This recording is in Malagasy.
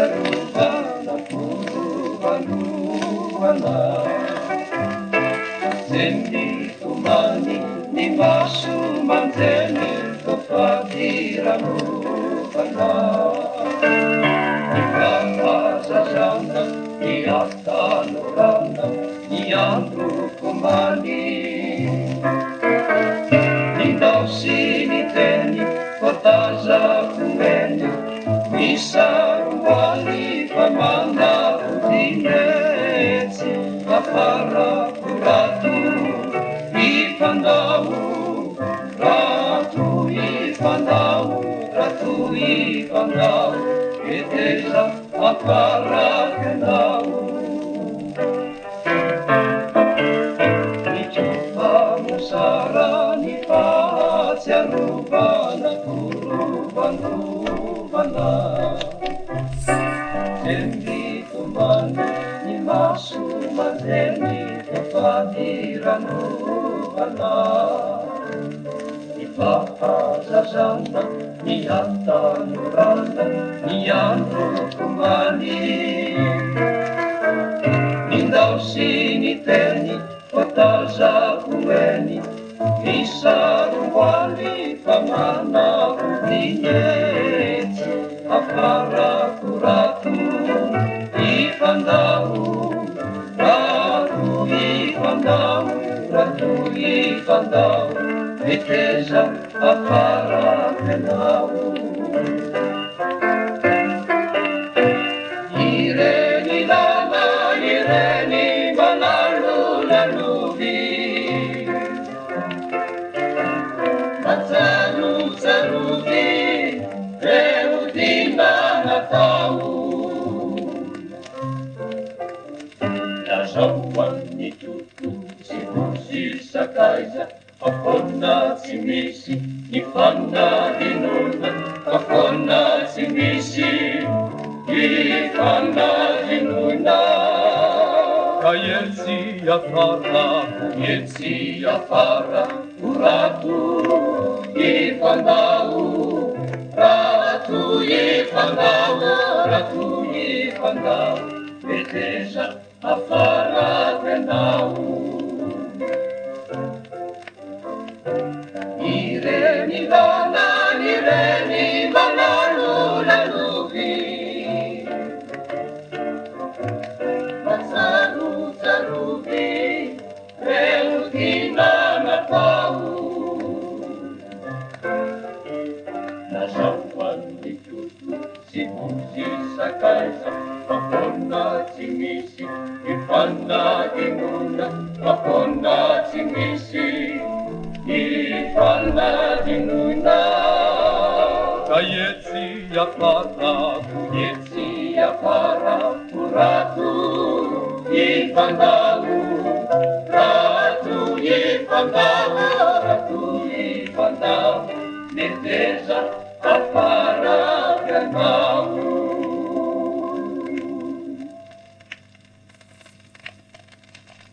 rubana kurubana Sendi tumani ni masu mantene Kofadira rubana Ipapazazana ni atanurana Ni andru kumani Nindau siniteni Kotaza kumeni Misaruali pamana udinezi Apara kuratu ipandau Ratu ipandau Eteza apara kendau Nicupa musara nipatia rubana kurubana Sendi tumani ni masu mazeni Kefadira nubana Ipapazazana ni atanurana Ni andru kumani Nindau siniteni Kotaza kumeni Misaruali pamana udinyeti Apara kuratu ipandau Ratu ipandau Eteza apara kendau Ireni lana, ireni malalu laluvi Matsalu saruvi Reudina natau Nazawan ni tutu si sakaisa Apona simisi ni fana dinuna Apona simisi ni fana dinuna Kayetsi afara Uratu ipandau Ratu ipandau Eteza afara kendau Ireni lana, ireni malalu laluvi Matsalu saruvi Reudina natau Nazawan ni tutu si sakaisa Apona simisi ipana dinuna Apona simisi ipana dinuna Kayetsi apara Uratu ipandau Ratu ipandau Neteza apara kendau